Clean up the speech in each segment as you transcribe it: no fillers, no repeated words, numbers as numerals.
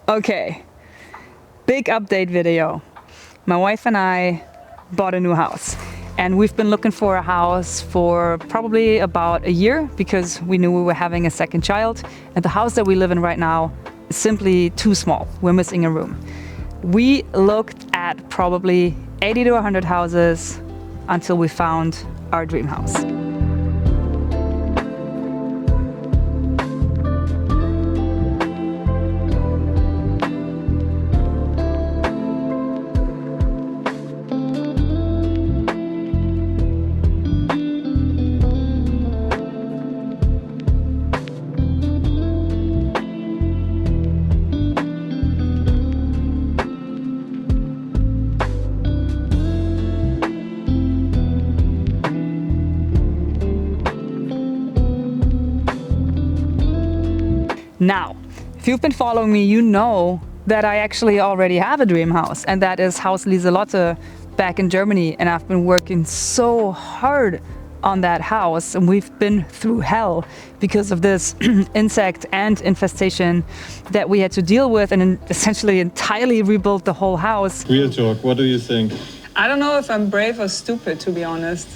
Okay, big update video. My wife and I bought a new house, and we've been looking for a house for probably about a year because we knew we were having a second child, and the house that we live in right now is simply too small. We're missing a room. We looked at probably 80 to 100 houses until we found our dream house. Now, if you've been following me, you know that I actually already have a dream house, and that is Haus Lieselotte back in Germany. And I've been working so hard on that house, and we've been through hell because of this insect and infestation that we had to deal with, and essentially entirely rebuilt the whole house. Real talk, what do you think? I don't know if I'm brave or stupid, to be honest.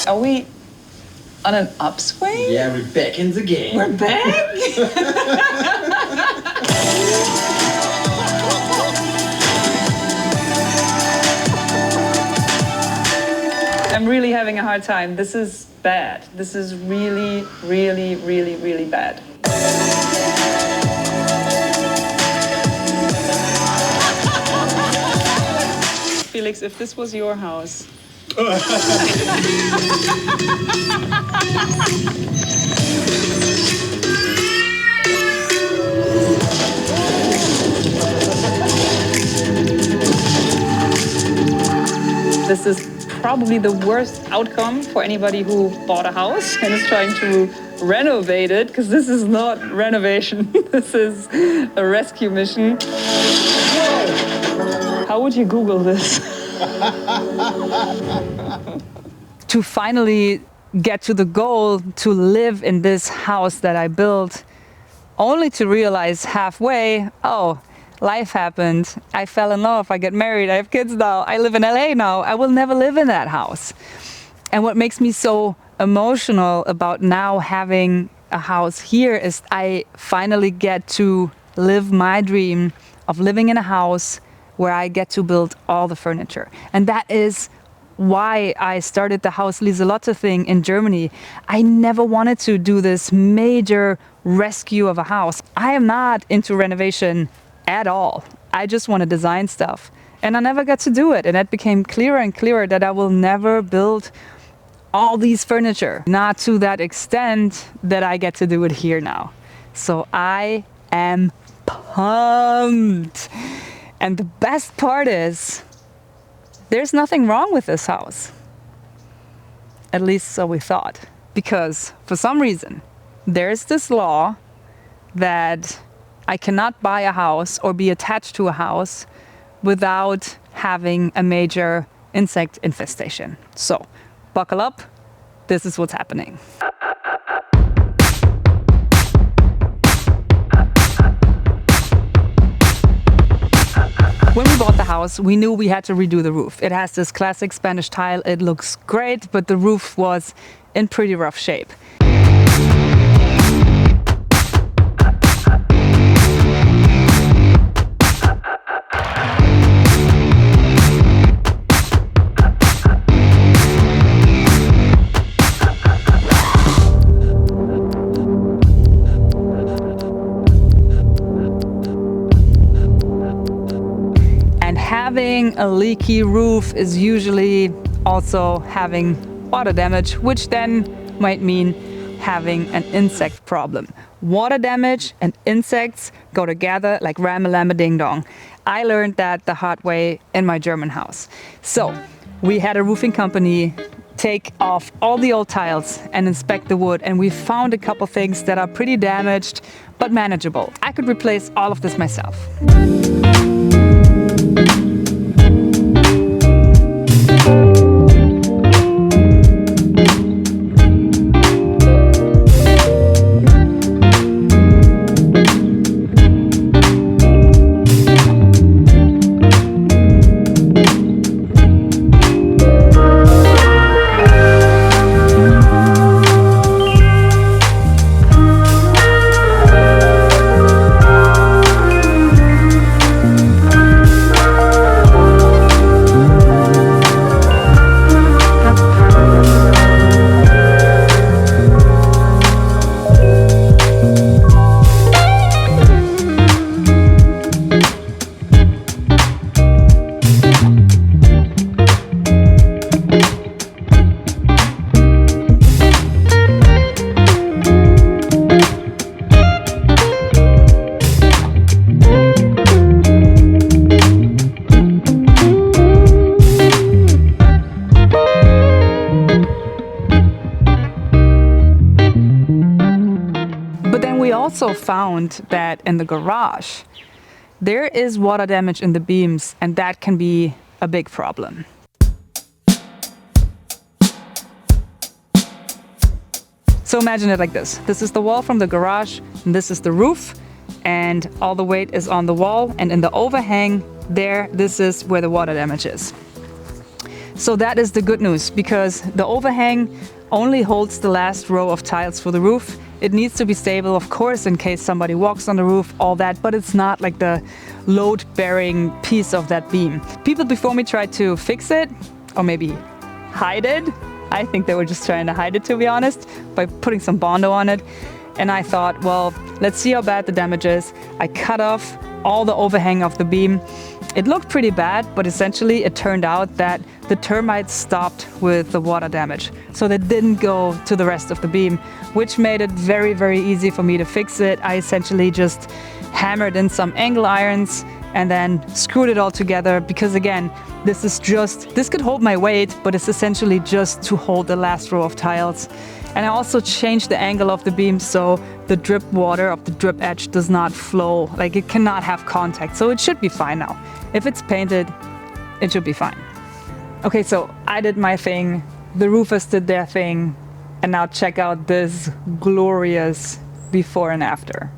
Are we on an upswing? Yeah, we're back in the game. We're back? I'm really having a hard time. This is bad. This is really, really, really, really bad. Felix, if this was your house, this is probably the worst outcome for anybody who bought a house and is trying to renovate it, because this is not renovation. This is a rescue mission. How would you Google this? To finally get to the goal to live in this house that I built, only to realize halfway, oh, life happened. I fell in love, I get married, I have kids now, I live in LA now, I will never live in that house. And what makes me so emotional about now having a house here is I finally get to live my dream of living in a house where I get to build all the furniture. And that is why I started the Haus Lieselotte thing in Germany. I never wanted to do this major rescue of a house. I am not into renovation at all. I just want to design stuff. And I never got to do it. And it became clearer and clearer that I will never build all these furniture. Not to that extent that I get to do it here now. So I am pumped. And the best part is, there's nothing wrong with this house. At least so we thought. Because for some reason, there's this law that I cannot buy a house or be attached to a house without having a major insect infestation. So, buckle up, this is what's happening. When we bought the house, we knew we had to redo the roof. It has this classic Spanish tile, it looks great, but the roof was in pretty rough shape. Having a leaky roof is usually also having water damage, which then might mean having an insect problem. Water damage and insects go together like ram-a-lam-a-ding-dong. I learned that the hard way in my German house. So we had a roofing company take off all the old tiles and inspect the wood, and we found a couple things that are pretty damaged but manageable. I could replace all of this myself. also found that in the garage, there is water damage in the beams, and that can be a big problem. So imagine it like this. This is the wall from the garage, and this is the roof, and all the weight is on the wall, and in the overhang there, this is where the water damage is. So that is the good news, because the overhang only holds the last row of tiles for the roof. It needs to be stable, of course, in case somebody walks on the roof, all that, but it's not like the load-bearing piece of that beam. People before me tried to fix it, or maybe hide it. I think they were just trying to hide it, to be honest, by putting some Bondo on it. And I thought, well, let's see how bad the damage is. I cut off all the overhang of the beam. It looked pretty bad, but essentially it turned out that the termites stopped with the water damage. So they didn't go to the rest of the beam, which made it very, very easy for me to fix it. I essentially just hammered in some angle irons and then screwed it all together, because again, this could hold my weight, but it's essentially just to hold the last row of tiles. And I also changed the angle of the beam so the drip water of the drip edge does not flow, like it cannot have contact. So it should be fine now. If it's painted, it should be fine. Okay, so I did my thing, the roofers did their thing, and now check out this glorious before and after.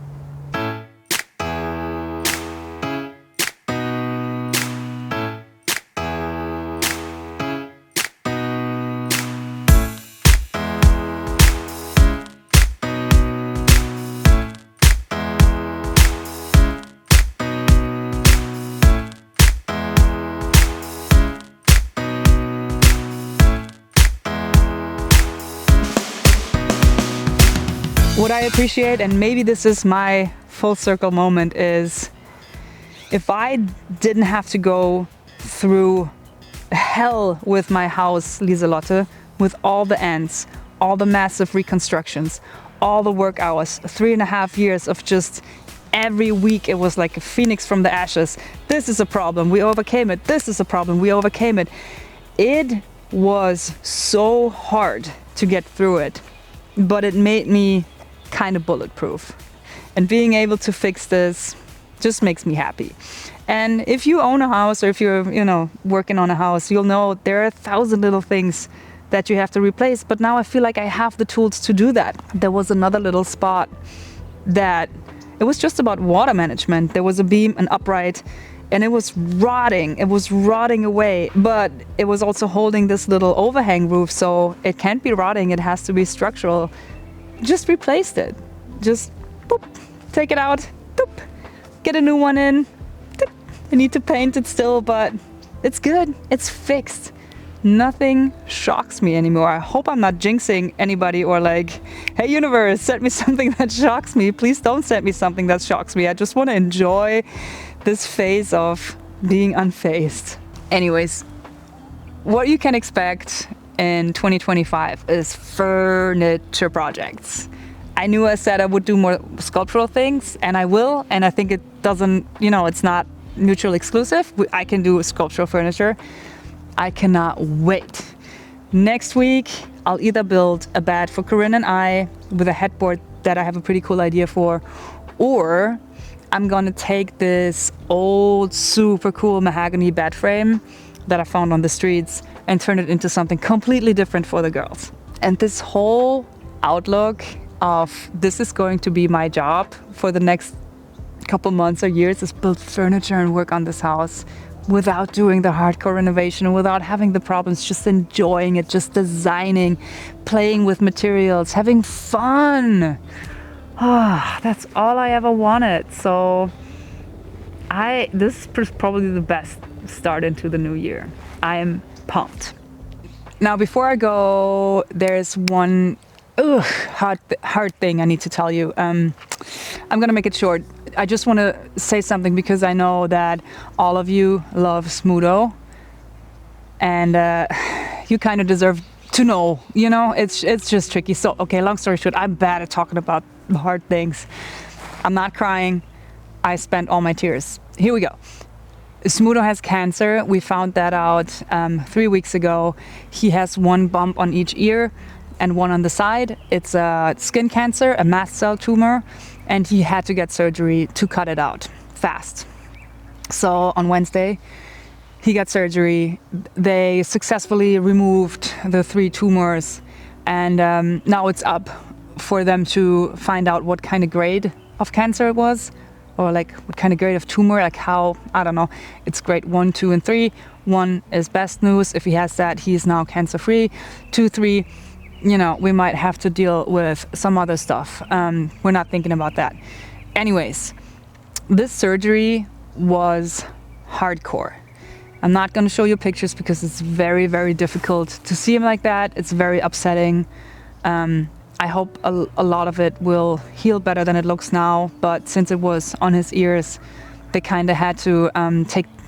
What I appreciate, and maybe this is my full circle moment, is if I didn't have to go through hell with my house, Lieselotte, with all the ants, all the massive reconstructions, all the work hours, 3.5 years of just every week it was like a phoenix from the ashes. This is a problem, we overcame it. This is a problem, we overcame it. It was so hard to get through it, but it made me kind of bulletproof. And being able to fix this just makes me happy. And if you own a house, or if you're, working on a house, you'll know there are 1,000 little things that you have to replace. But now I feel like I have the tools to do that. There was another little spot that it was just about water management. There was a beam, an upright, and it was rotting. It was rotting away, but it was also holding this little overhang roof, so it can't be rotting. It has to be structural. Just replaced it. Just boop, take it out, boop, get a new one in. Boop. I need to paint it still, but it's good. It's fixed. Nothing shocks me anymore. I hope I'm not jinxing anybody or like, hey universe, send me something that shocks me. Please don't send me something that shocks me. I just want to enjoy this phase of being unfazed. Anyways, what you can expect in 2025 is furniture projects. I knew I said I would do more sculptural things, and I will, and I think it doesn't, it's not mutually exclusive. I can do sculptural furniture. I cannot wait. Next week, I'll either build a bed for Corinne and I with a headboard that I have a pretty cool idea for, or I'm gonna take this old, super cool mahogany bed frame that I found on the streets and turn it into something completely different for the girls. And this whole outlook of this is going to be my job for the next couple months or years is build furniture and work on this house without doing the hardcore renovation, without having the problems, just enjoying it, just designing, playing with materials, having fun. That's all I ever wanted. So this is probably the best start into the new year. I am pumped. Now, before I go, there's one hard thing I need to tell you. I'm gonna make it short. I just want to say something because I know that all of you love Smudo, and you kind of deserve to know. It's just tricky. So, okay, long story short, I'm bad at talking about the hard things. I'm not crying. I spent all my tears. Here we go. Smudo has cancer. We found that out 3 weeks ago. He has one bump on each ear and one on the side. It's a skin cancer, a mast cell tumor. and he had to get surgery to cut it out fast. So on Wednesday, he got surgery. They successfully removed the 3 tumors, and now it's up for them to find out what kind of grade of cancer it was, or like what kind of grade of tumor, like how, I don't know, it's grade 1, 2, and 3. 1 is best news. If he has that, he's now cancer-free. 2, 3, you know, we might have to deal with some other stuff. We're not thinking about that. Anyways, this surgery was hardcore. I'm not going to show you pictures because it's very, very difficult to see him like that. It's very upsetting. I hope a lot of it will heal better than it looks now, but since it was on his ears, they kind of had to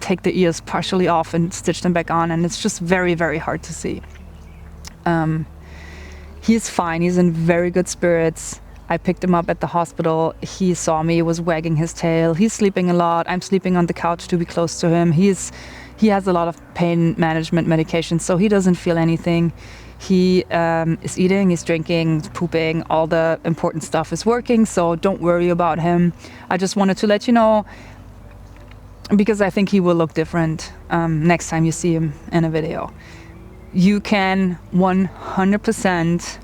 take the ears partially off and stitch them back on, and it's just very, very hard to see. He's fine. He's in very good spirits. I picked him up at the hospital. He saw me, was wagging his tail. He's sleeping a lot. I'm sleeping on the couch to be close to him. He has a lot of pain management medication, so he doesn't feel anything. He is eating, he's drinking, he's pooping, all the important stuff is working, so don't worry about him. I just wanted to let you know, because I think he will look different next time you see him in a video. You can 100%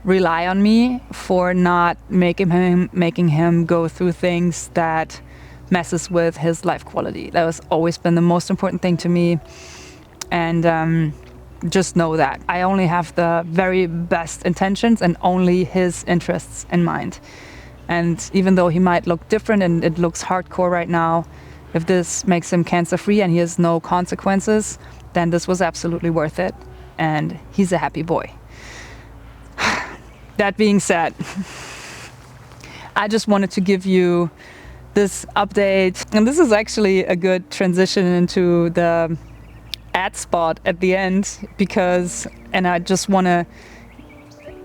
rely on me for not making him go through things that messes with his life quality. That has always been the most important thing to me, and just know that I only have the very best intentions and only his interests in mind. And even though he might look different and it looks hardcore right now, if this makes him cancer-free and he has no consequences, then this was absolutely worth it, and he's a happy boy. That being said, I just wanted to give you this update, and this is actually a good transition into the ad spot at the end, and I just want to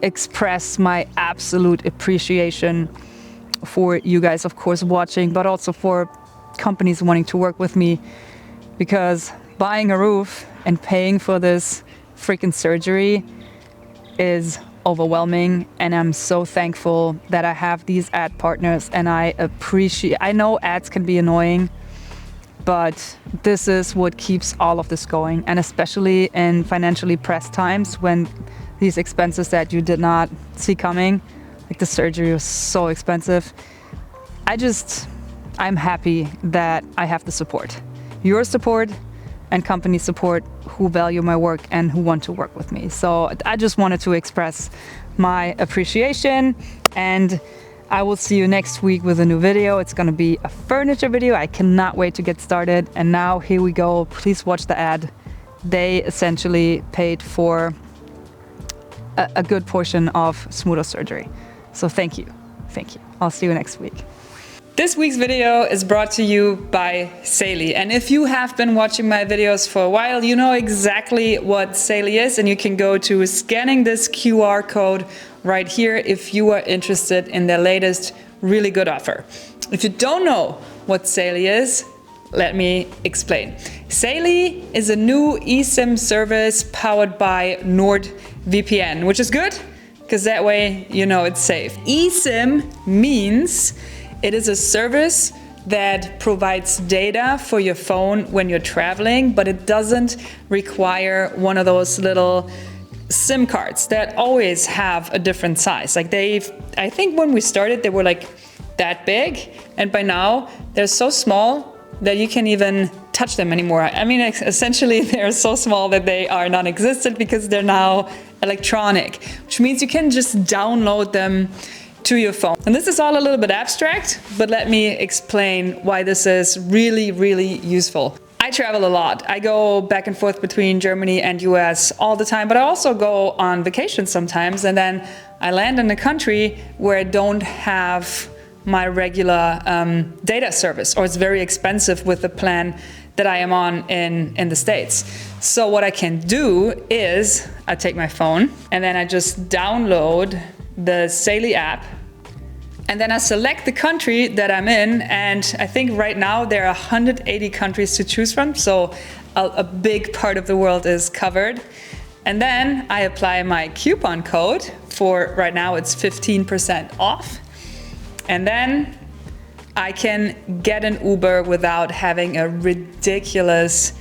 express my absolute appreciation for you guys, of course, watching, but also for companies wanting to work with me, because buying a roof and paying for this freaking surgery is overwhelming, and I'm so thankful that I have these ad partners, and I know ads can be annoying, but this is what keeps all of this going, and especially in financially pressed times when these expenses that you did not see coming, like the surgery was so expensive. I'm happy that I have the support, your support and company support who value my work and who want to work with me. So I just wanted to express my appreciation, and I will see you next week with a new video. It's gonna be a furniture video. I cannot wait to get started. And now here we go. Please watch the ad. They essentially paid for a good portion of Smudo surgery. So thank you. Thank you. I'll see you next week. This week's video is brought to you by Saily, and if you have been watching my videos for a while, you know exactly what Saily is, and you can go to scanning this QR code right here if you are interested in their latest really good offer. If you don't know what Saily is, let me explain. Saily is a new eSIM service powered by NordVPN, which is good because that way you know it's safe. eSIM means it is a service that provides data for your phone when you're traveling, but it doesn't require one of those little SIM cards that always have a different size. Like I think when we started, they were like that big, and by now they're so small that you can't even touch them anymore. I mean, essentially they're so small that they are non-existent because they're now electronic, which means you can just download them to your phone. And this is all a little bit abstract, but let me explain why this is really, really useful. I travel a lot. I go back and forth between Germany and US all the time, but I also go on vacation sometimes, and then I land in a country where I don't have my regular data service, or it's very expensive with the plan that I am on in the States. So what I can do is I take my phone and then I just download the Saily app, and then I select the country that I'm in, and I think right now there are 180 countries to choose from, so a big part of the world is covered. And then I apply my coupon code for, right now it's 15% off, And then I can get an Uber without having a ridiculous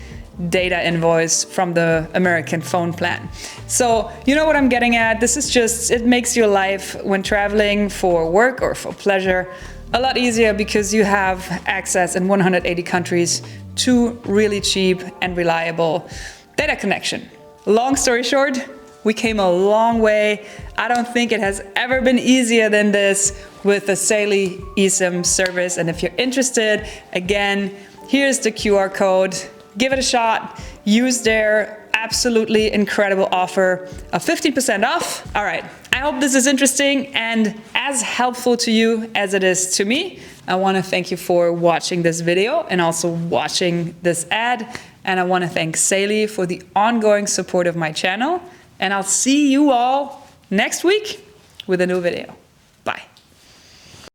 data invoice from the American phone plan. So you know what I'm getting at? This is just, it makes your life when traveling for work or for pleasure a lot easier because you have access in 180 countries to really cheap and reliable data connection. Long story short, we came a long way. I don't think it has ever been easier than this with the Saily eSIM service. And if you're interested, again, here's the QR code. Give it a shot. Use their absolutely incredible offer of 15% off. All right, I hope this is interesting and as helpful to you as it is to me. I want to thank you for watching this video and also watching this ad. And I want to thank Saily for the ongoing support of my channel. And I'll see you all next week with a new video. Bye.